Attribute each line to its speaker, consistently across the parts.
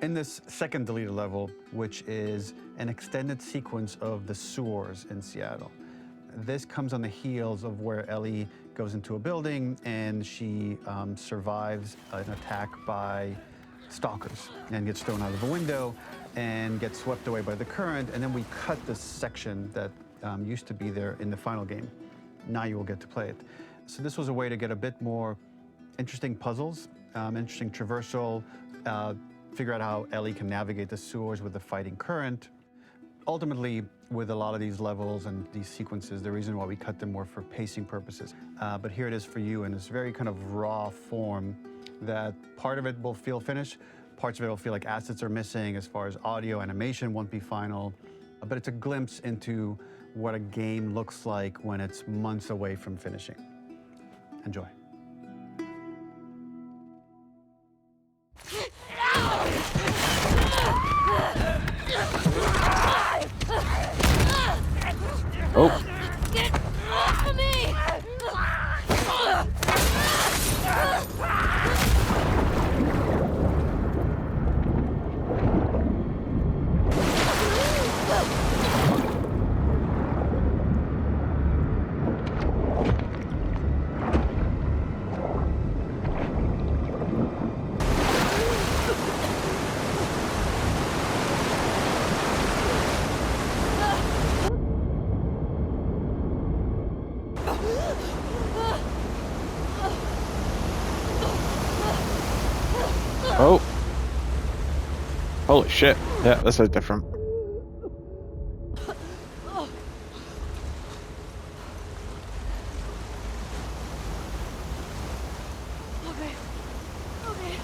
Speaker 1: In this second deleted level, which is an extended sequence of the sewers in Seattle, this comes on the heels of where Ellie goes into a building and she survives an attack by stalkers and gets thrown out of a window and gets swept away by the current. And then we cut this section that used to be there in the final game. Now you will get to play it. So this was a way to get a bit more interesting puzzles, interesting traversal, figure out how Ellie can navigate the sewers with the fighting current. Ultimately, with a lot of these levels and these sequences, the reason why we cut them were for pacing purposes. But here it is for you in this very kind of raw form that part of it will feel finished, parts of it will feel like assets are missing as far as audio, animation won't be final. But it's a glimpse into what a game looks like when it's months away from finishing. Enjoy.
Speaker 2: Oh.
Speaker 3: Get off of me!
Speaker 2: Oh. Holy shit. Yeah, this is different.
Speaker 3: Okay. Okay.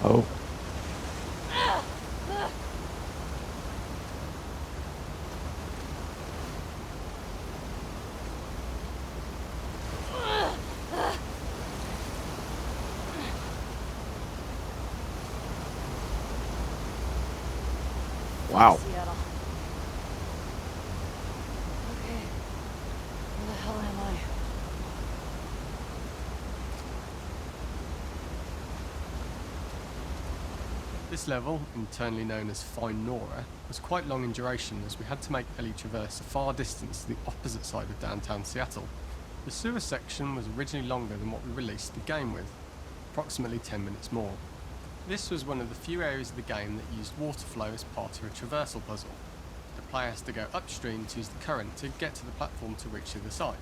Speaker 2: Oh. Wow.
Speaker 3: Seattle. Okay. Where the hell am I?
Speaker 4: This level, internally known as Find Nora, was quite long in duration as we had to make Ellie traverse a far distance to the opposite side of downtown Seattle. The sewer section was originally longer than what we released the game with, approximately 10 minutes more. This was one of the few areas of the game that used water flow as part of a traversal puzzle. The player has to go upstream to use the current to get to the platform to reach the other side.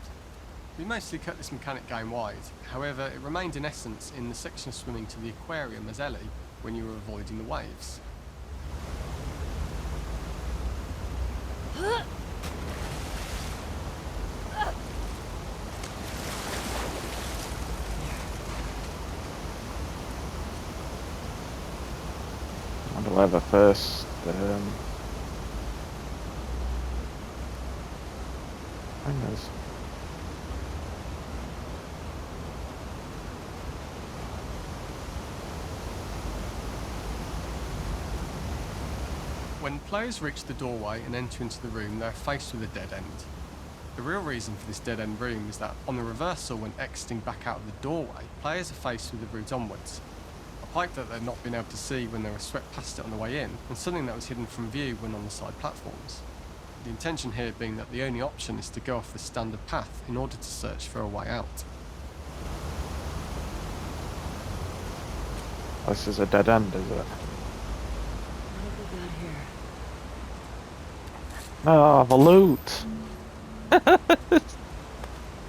Speaker 4: We mostly cut this mechanic game wide, however it remained in essence in the section swimming to the aquarium as Ellie when you were avoiding the waves.
Speaker 2: I wonder where the first thing is.
Speaker 4: When players reach the doorway and enter into the room, they are faced with a dead end. The real reason for this dead end room is that on the reversal when exiting back out of the doorway, players are faced with the route onwards. A pipe that they'd not been able to see when they were swept past it on the way in, and something that was hidden from view when on the side platforms. The intention here being that the only option is to go off the standard path in order to search for a way out.
Speaker 2: This is a dead end, is it?
Speaker 3: What have we got here?
Speaker 2: Oh, the loot!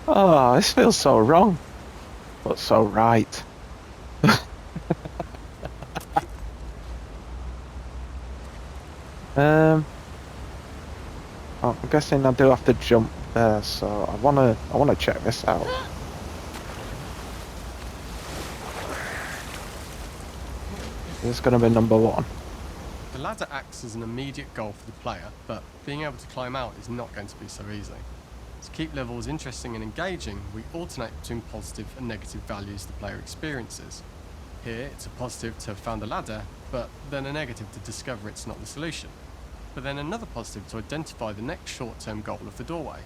Speaker 2: Oh, this feels so wrong, but so right. I'm guessing I do have to jump there, so I wanna check this out. This is gonna be number one.
Speaker 4: The ladder acts as an immediate goal for the player, but being able to climb out is not going to be so easy. To keep levels interesting and engaging, we alternate between positive and negative values the player experiences. Here, it's a positive to have found a ladder, but then a negative to discover it's not the solution. But then another positive to identify the next short-term goal of the doorway.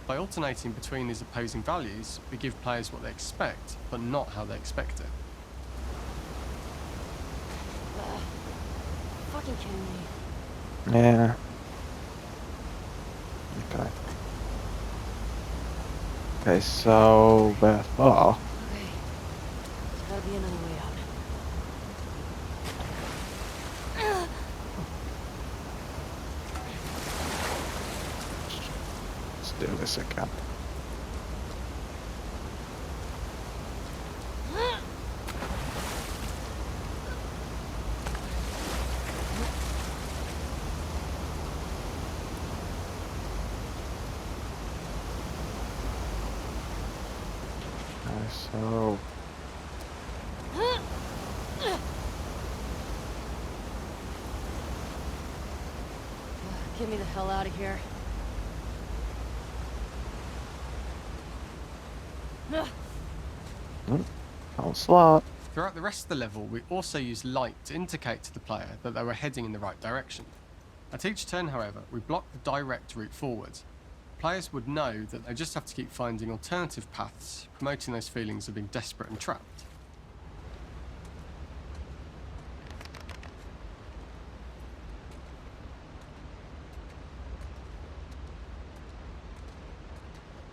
Speaker 4: By alternating between these opposing values, we give players what they expect, but not how they expect it.
Speaker 3: fucking kidding me?
Speaker 2: Yeah. Okay. Okay, so therefore,
Speaker 3: Okay. There's gotta be another way out.
Speaker 2: let's do this again. Okay, so
Speaker 3: Get me the hell out of here.
Speaker 2: onslaught.
Speaker 4: Throughout the rest of the level, we also used light to indicate to the player that they were heading in the right direction. At each turn, however, we blocked the direct route forward. Players would know that they just have to keep finding alternative paths, promoting those feelings of being desperate and trapped.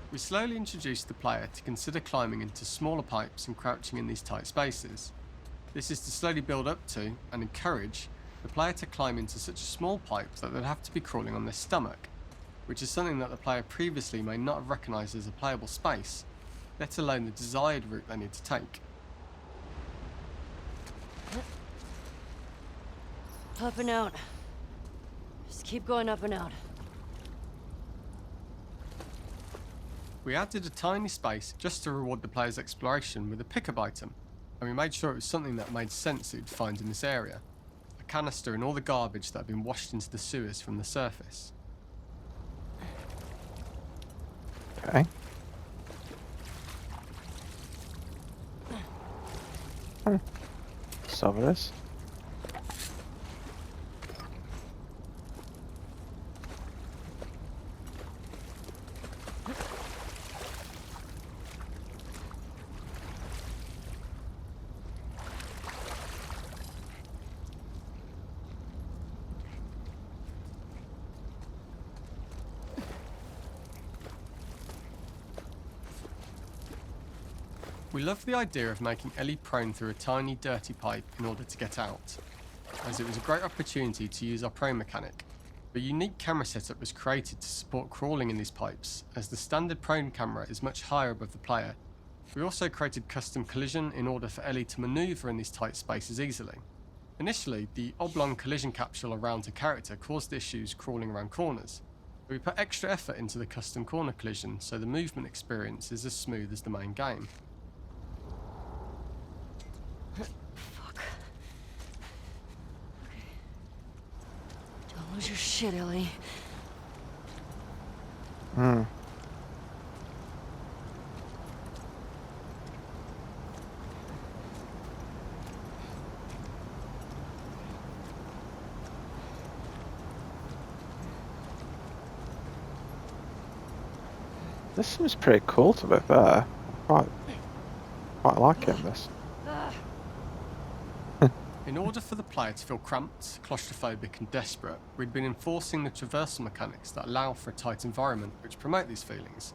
Speaker 4: We slowly introduced the player to consider climbing into smaller pipes and crouching in these tight spaces. This is to slowly build up to, and encourage, the player to climb into such a small pipe that they'd have to be crawling on their stomach, which is something that the player previously may not have recognised as a playable space, let alone the desired route they need to take.
Speaker 3: Up and out. Just keep going up and out.
Speaker 4: We added a tiny space just to reward the player's exploration with a pickup item, and we made sure it was something that made sense that you'd find in this area. A canister and all the garbage that had been washed into the sewers from the surface.
Speaker 2: Okay. Let's over this.
Speaker 4: We loved the idea of making Ellie prone through a tiny dirty pipe in order to get out, as it was a great opportunity to use our prone mechanic. A unique camera setup was created to support crawling in these pipes, as the standard prone camera is much higher above the player. We also created custom collision in order for Ellie to manoeuvre in these tight spaces easily. Initially, the oblong collision capsule around her character caused issues crawling around corners. We put extra effort into the custom corner collision so the movement experience is as smooth as the main game.
Speaker 3: Fuck. Okay. Don't lose your shit, Ellie.
Speaker 2: This seems pretty cool to be fair. Quite liking this.
Speaker 4: In order for the player to feel cramped, claustrophobic and desperate, we'd been enforcing the traversal mechanics that allow for a tight environment which promote these feelings.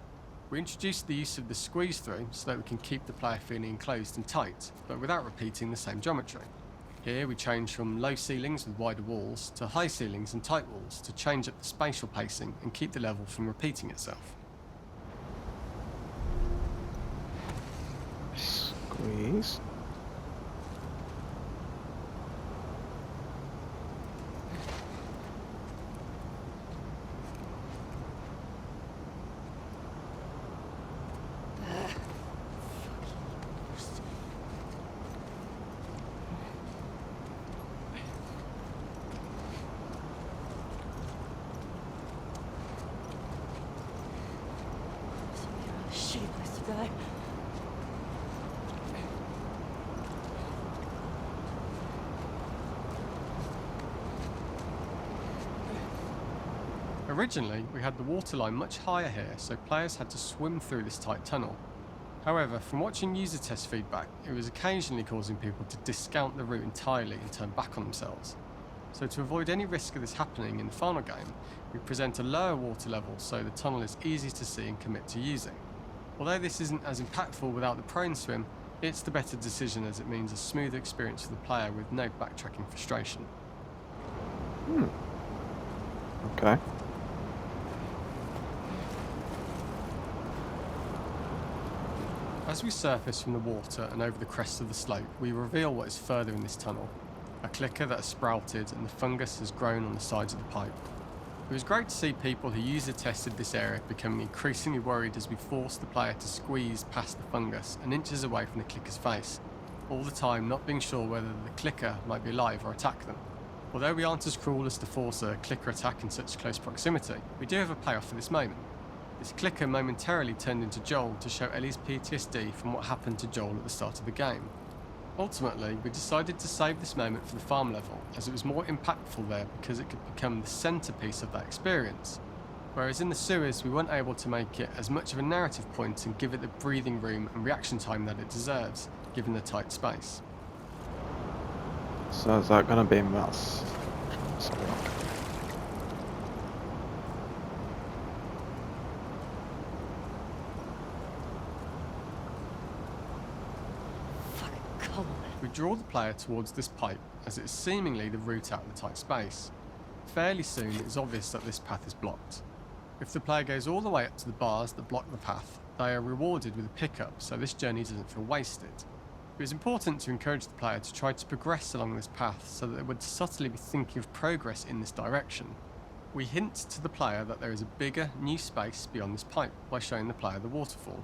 Speaker 4: We introduced the use of the squeeze through so that we can keep the player feeling enclosed and tight, but without repeating the same geometry. Here we change from low ceilings with wider walls to high ceilings and tight walls to change up the spatial pacing and keep the level from repeating itself.
Speaker 2: Squeeze.
Speaker 3: Shitty place to die.
Speaker 4: Originally, we had the waterline much higher here, so players had to swim through this tight tunnel. However, from watching user test feedback, it was occasionally causing people to discount the route entirely and turn back on themselves. So to avoid any risk of this happening in the final game, we present a lower water level so the tunnel is easy to see and commit to using. Although this isn't as impactful without the prone swim, it's the better decision as it means a smoother experience for the player with no backtracking frustration.
Speaker 2: Okay.
Speaker 4: As we surface from the water and over the crest of the slope, we reveal what is further in this tunnel. A clicker that has sprouted and the fungus has grown on the sides of the pipe. It was great to see people who user-tested this area becoming increasingly worried as we forced the player to squeeze past the fungus and inches away from the clicker's face, all the time not being sure whether the clicker might be alive or attack them. Although we aren't as cruel as to force a clicker attack in such close proximity, we do have a payoff for this moment. This clicker momentarily turned into Joel to show Ellie's PTSD from what happened to Joel at the start of the game. Ultimately, we decided to save this moment for the farm level, as it was more impactful there because it could become the centrepiece of that experience. Whereas in the sewers, we weren't able to make it as much of a narrative point and give it the breathing room and reaction time that it deserves, given the tight space.
Speaker 2: So is that going to be mass?
Speaker 3: Fucking cold.
Speaker 4: We draw the player towards this pipe as it is seemingly the route out of the tight space. Fairly soon it is obvious that this path is blocked. If the player goes all the way up to the bars that block the path, they are rewarded with a pickup so this journey doesn't feel wasted. It was important to encourage the player to try to progress along this path so that they would subtly be thinking of progress in this direction. We hint to the player that there is a bigger, new space beyond this pipe by showing the player the waterfall.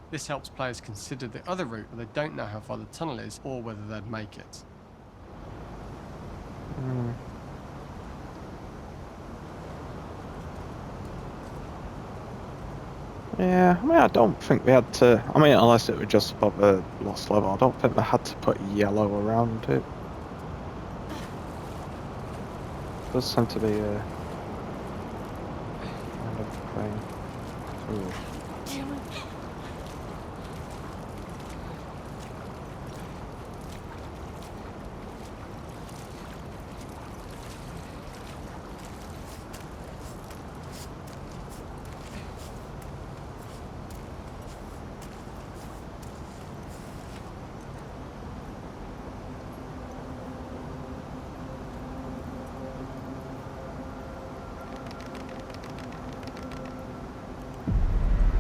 Speaker 4: This helps players consider the other route where they don't know how far the tunnel is or whether they'd make it.
Speaker 2: Yeah, I mean, I don't think we had to. I mean, unless it was just above the lost level, I don't think they had to put yellow around it. It does seem to be a kind of thing. Ooh.
Speaker 3: Damn it.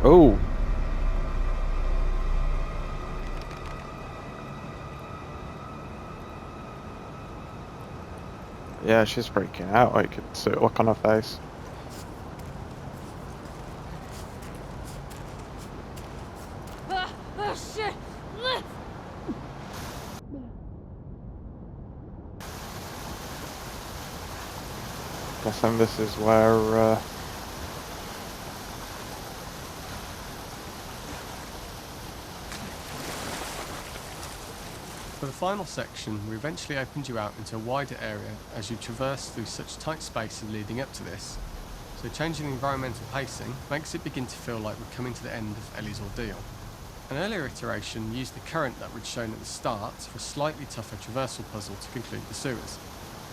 Speaker 2: Oh. Yeah, she's freaking out. I could see it look on her face.
Speaker 3: Oh shit!
Speaker 2: Guessing this is where.
Speaker 4: For the final section, we eventually opened you out into a wider area as you traverse through such tight spaces leading up to this. So changing the environmental pacing makes it begin to feel like we're coming to the end of Ellie's ordeal. An earlier iteration used the current that we'd shown at the start for a slightly tougher traversal puzzle to conclude the sewers.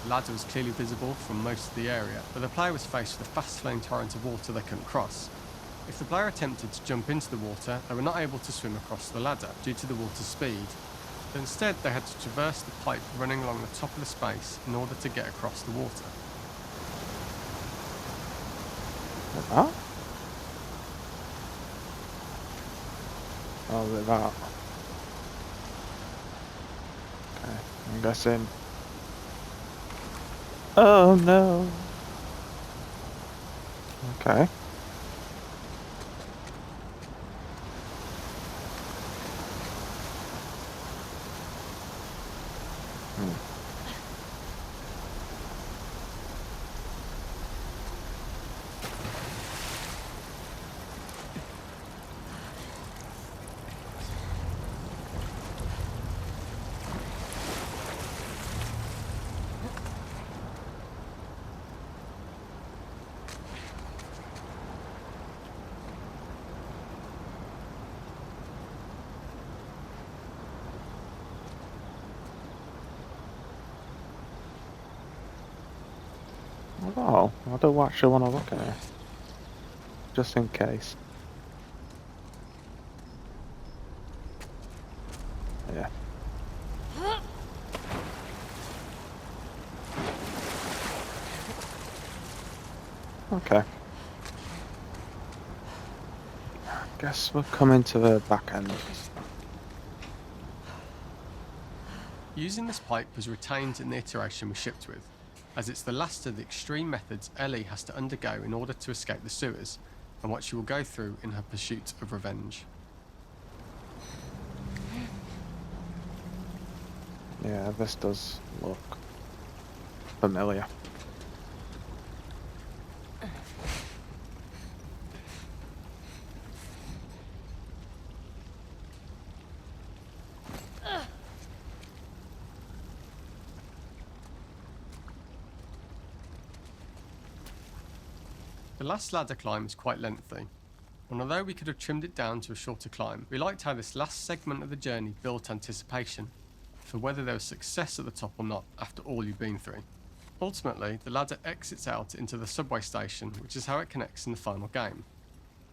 Speaker 4: The ladder was clearly visible from most of the area, but the player was faced with a fast-flowing torrent of water they couldn't cross. If the player attempted to jump into the water, they were not able to swim across the ladder due to the water's speed. But instead, they had to traverse the pipe running along the top of the space in order to get across the water.
Speaker 2: Huh? Oh, look at that. Okay, I'm guessing. Oh no. Okay. Oh, I do actually want to look at it. Just in case. Yeah. Okay. Guess we're coming to the back end.
Speaker 4: Using this pipe was retained in the iteration we shipped with, as it's the last of the extreme methods Ellie has to undergo in order to escape the sewers, and what she will go through in her pursuit of revenge.
Speaker 2: Yeah, this does look familiar.
Speaker 4: The last ladder climb is quite lengthy, and although we could have trimmed it down to a shorter climb, we liked how this last segment of the journey built anticipation for whether there was success at the top or not after all you've been through. Ultimately, the ladder exits out into the subway station, which is how it connects in the final game.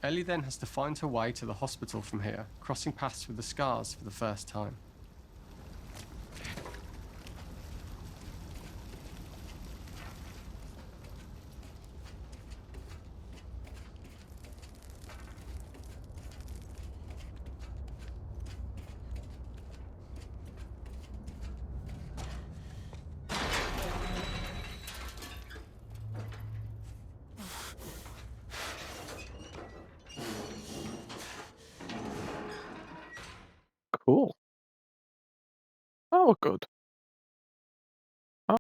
Speaker 4: Ellie then has to find her way to the hospital from here, crossing paths with the scars for the first time.
Speaker 2: Cool. Oh, good.